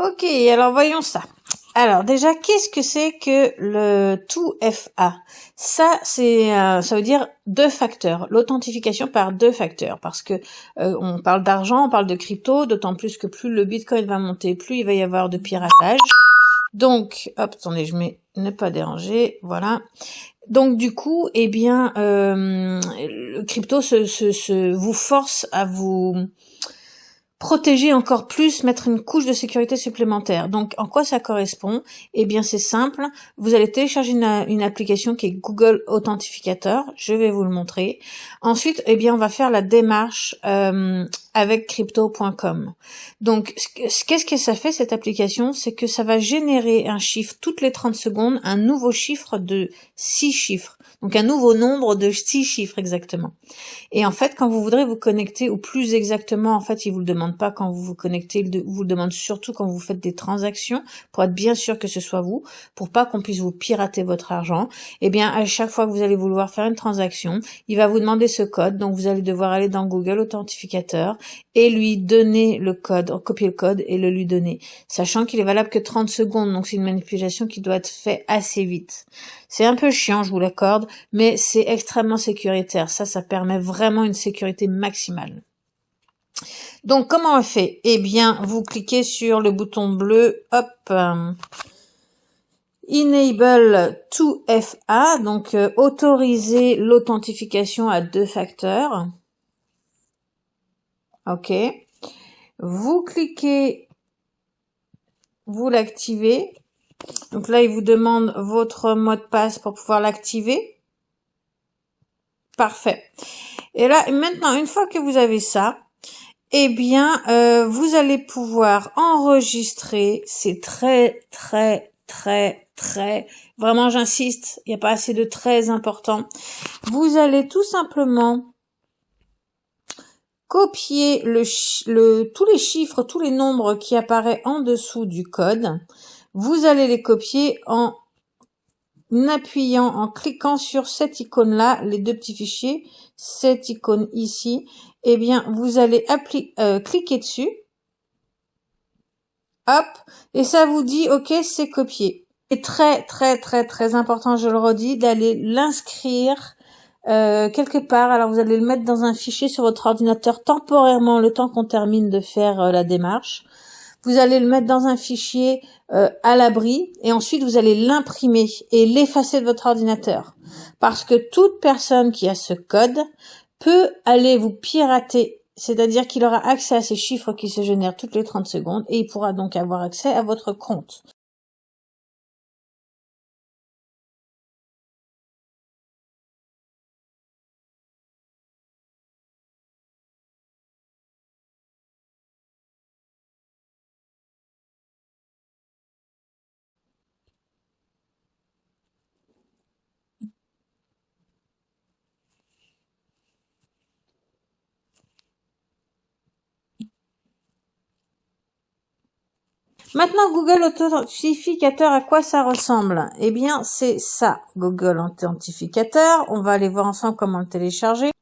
Ok, alors voyons ça. Alors déjà, qu'est-ce que c'est que le 2FA? Ça, ça veut dire deux facteurs, l'authentification par deux facteurs, parce que on parle d'argent, on parle de crypto, d'autant plus que plus le Bitcoin va monter, plus il va y avoir de piratage. Donc, hop, attendez, je mets ne pas déranger, voilà. Donc du coup, eh bien, le crypto vous force à vous protéger encore plus, mettre une couche de sécurité supplémentaire. Donc, en quoi ça correspond? Eh bien, c'est simple. Vous allez télécharger une application qui est Google Authentificator. Je vais vous le montrer. Ensuite, eh bien, on va faire la démarche avec crypto.com. Donc, qu'est-ce que ça fait, cette application? C'est que ça va générer un chiffre toutes les 30 secondes, un nouveau chiffre de 6 chiffres. Donc, un nouveau nombre de 6 chiffres exactement. Et en fait, quand vous voudrez vous connecter, ou plus exactement, en fait, il vous le demande pas quand vous vous connectez, il vous le demande surtout quand vous faites des transactions, pour être bien sûr que ce soit vous, pour pas qu'on puisse vous pirater votre argent. Eh bien, à chaque fois que vous allez vouloir faire une transaction, il va vous demander ce code, donc vous allez devoir aller dans Google Authentificator et lui donner le code, copier le code et le lui donner, sachant qu'il est valable que 30 secondes, donc c'est une manipulation qui doit être faite assez vite. C'est un peu chiant, je vous l'accorde, mais c'est extrêmement sécuritaire. Ça permet vraiment une sécurité maximale. Donc, comment on fait? Eh bien, vous cliquez sur le bouton bleu, hop, Enable 2FA, donc autoriser l'authentification à deux facteurs. Ok. Vous cliquez, vous l'activez. Donc là, il vous demande votre mot de passe pour pouvoir l'activer. Parfait. Et là, maintenant, une fois que vous avez ça, eh bien, vous allez pouvoir enregistrer. C'est très, vraiment, j'insiste, il n'y a pas assez de très important. Vous allez tout simplement copier tous les chiffres, tous les nombres qui apparaissent en dessous du code. Vous allez les copier en appuyant, en cliquant sur cette icône-là, les deux petits fichiers, cette icône ici, eh bien, vous allez cliquer dessus. Hop, et ça vous dit, ok, c'est copié. C'est très important, je le redis, d'aller l'inscrire quelque part. Alors, vous allez le mettre dans un fichier sur votre ordinateur temporairement, le temps qu'on termine de faire la démarche. Vous allez le mettre dans un fichier à l'abri et ensuite vous allez l'imprimer et l'effacer de votre ordinateur. Parce que toute personne qui a ce code peut aller vous pirater, c'est-à-dire qu'il aura accès à ces chiffres qui se génèrent toutes les 30 secondes et il pourra donc avoir accès à votre compte. Maintenant, Google Authentificator, à quoi ça ressemble? Eh bien, c'est ça, Google Authentificator. On va aller voir ensemble comment le télécharger.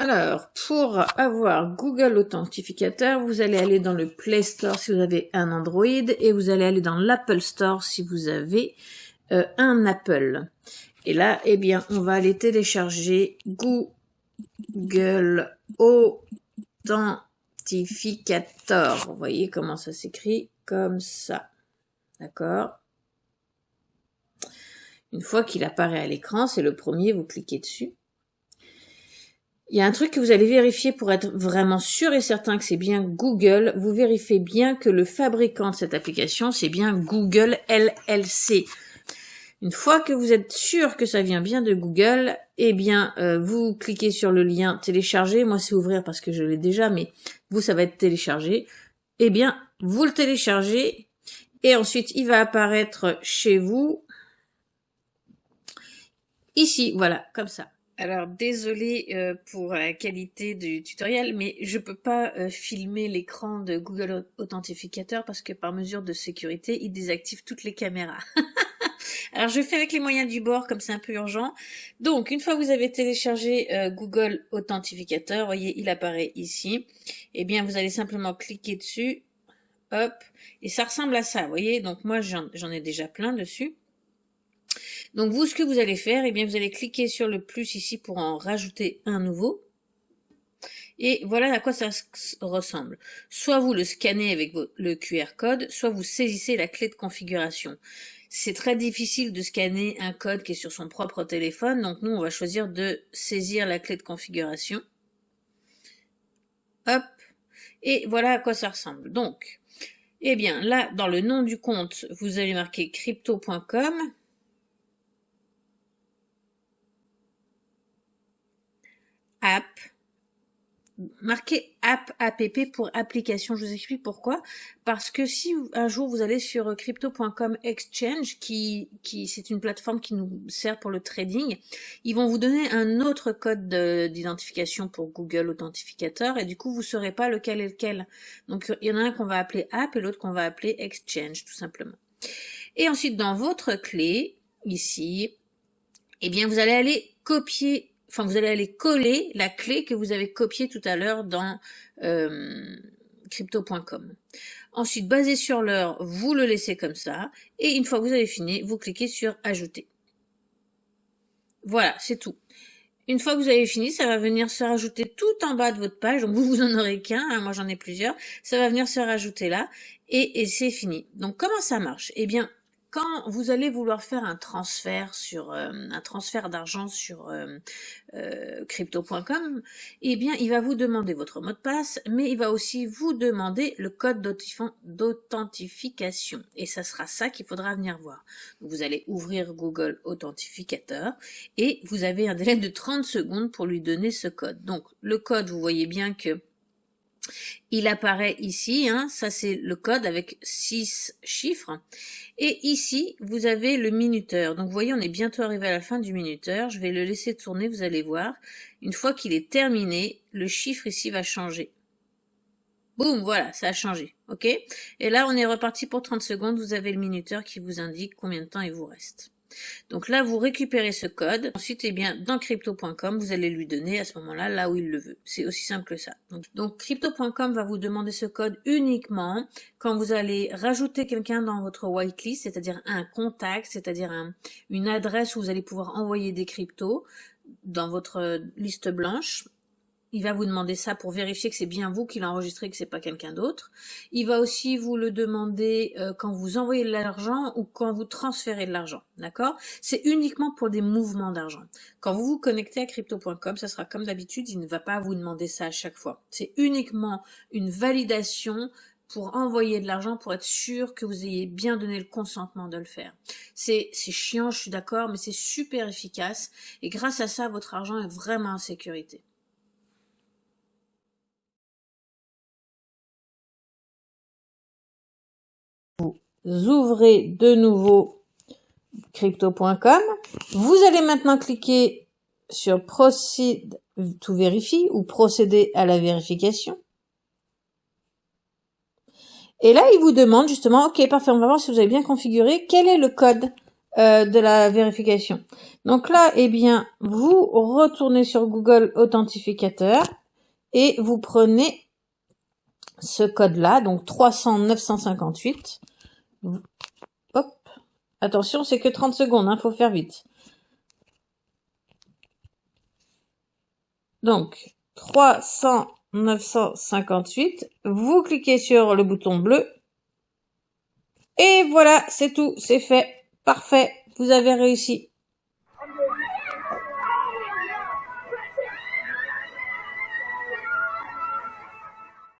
Alors, pour avoir Google Authentificator, vous allez aller dans le Play Store si vous avez un Android et vous allez aller dans l'Apple Store si vous avez un Apple. Et là, eh bien, on va aller télécharger Google Authentificator. Vous voyez comment ça s'écrit? Comme ça. D'accord? Une fois qu'il apparaît à l'écran, c'est le premier, vous cliquez dessus. Il y a un truc que vous allez vérifier pour être vraiment sûr et certain que c'est bien Google. Vous vérifiez bien que le fabricant de cette application, c'est bien Google LLC. Une fois que vous êtes sûr que ça vient bien de Google, eh bien, vous cliquez sur le lien télécharger. Moi, c'est ouvrir parce que je l'ai déjà, mais vous, ça va être téléchargé. Eh bien, vous le téléchargez et ensuite, il va apparaître chez vous. Ici, voilà, comme ça. Alors, désolé pour la qualité du tutoriel, mais je peux pas filmer l'écran de Google Authentificator parce que par mesure de sécurité, il désactive toutes les caméras. Alors, je fais avec les moyens du bord, comme c'est un peu urgent. Donc, une fois que vous avez téléchargé Google Authentificator, voyez, il apparaît ici. Eh bien, vous allez simplement cliquer dessus. hop, et ça ressemble à ça, vous voyez. Donc moi, j'en ai déjà plein dessus. Donc vous, ce que vous allez faire, eh bien, vous allez cliquer sur le plus ici pour en rajouter un nouveau. Et voilà à quoi ça ressemble. Soit vous le scannez avec le QR code, soit vous saisissez la clé de configuration. C'est très difficile de scanner un code qui est sur son propre téléphone, donc nous, on va choisir de saisir la clé de configuration. Hop. Et voilà à quoi ça ressemble. Donc, eh bien, là, dans le nom du compte, vous allez marquer crypto.com. App. Marquez app pour application. Je vous explique pourquoi. Parce que si un jour vous allez sur crypto.com exchange, qui c'est une plateforme qui nous sert pour le trading, ils vont vous donner un autre code d'identification pour Google Authentificateur et du coup vous saurez pas lequel est lequel. Donc il y en a un qu'on va appeler app et l'autre qu'on va appeler exchange tout simplement. Et ensuite dans votre clé ici, eh bien vous allez aller copier. Enfin, vous allez aller coller la clé que vous avez copiée tout à l'heure dans crypto.com. Ensuite, basé sur l'heure, vous le laissez comme ça. Et une fois que vous avez fini, vous cliquez sur Ajouter. Voilà, c'est tout. Une fois que vous avez fini, ça va venir se rajouter tout en bas de votre page. Donc, vous en aurez qu'un. Hein, moi, j'en ai plusieurs. Ça va venir se rajouter là. Et c'est fini. Donc, comment ça marche? Eh bien, quand vous allez vouloir faire un transfert sur un transfert d'argent sur crypto.com, eh bien, il va vous demander votre mot de passe, mais il va aussi vous demander le code d'authentification. Et ça sera ça qu'il faudra venir voir. Donc, vous allez ouvrir Google Authentificateur et vous avez un délai de 30 secondes pour lui donner ce code. Donc, le code, vous voyez bien que il apparaît ici, hein, ça c'est le code avec 6 chiffres. Et ici, vous avez le minuteur. Donc vous voyez, on est bientôt arrivé à la fin du minuteur. Je vais le laisser tourner, vous allez voir. Une fois qu'il est terminé, le chiffre ici va changer. Boum, voilà, ça a changé. OK? Et là, on est reparti pour 30 secondes. Vous avez le minuteur qui vous indique combien de temps il vous reste. Donc là, vous récupérez ce code. Ensuite, eh bien, dans crypto.com, vous allez lui donner à ce moment-là, là où il le veut. C'est aussi simple que ça. Donc crypto.com va vous demander ce code uniquement quand vous allez rajouter quelqu'un dans votre whitelist, c'est-à-dire un contact, c'est-à-dire une adresse où vous allez pouvoir envoyer des cryptos dans votre liste blanche. Il va vous demander ça pour vérifier que c'est bien vous qui l'avez enregistré, que c'est pas quelqu'un d'autre. Il va aussi vous le demander quand vous envoyez de l'argent ou quand vous transférez de l'argent, d'accord? C'est uniquement pour des mouvements d'argent. Quand vous vous connectez à crypto.com, ça sera comme d'habitude, il ne va pas vous demander ça à chaque fois. C'est uniquement une validation pour envoyer de l'argent, pour être sûr que vous ayez bien donné le consentement de le faire. C'est chiant, je suis d'accord, mais c'est super efficace et grâce à ça, votre argent est vraiment en sécurité. Ouvrez de nouveau crypto.com. Vous allez maintenant cliquer sur Proceed to Verify ou procéder à la vérification. Et là, il vous demande justement, ok, parfait, on va voir si vous avez bien configuré, quel est le code de la vérification. Donc là, eh bien, vous retournez sur Google Authentificateur et vous prenez ce code-là, donc 300 958. Hop. Attention, c'est que 30 secondes, hein, faut faire vite. Donc, 300 958, vous cliquez sur le bouton bleu. Et voilà, c'est tout, c'est fait. Parfait, vous avez réussi.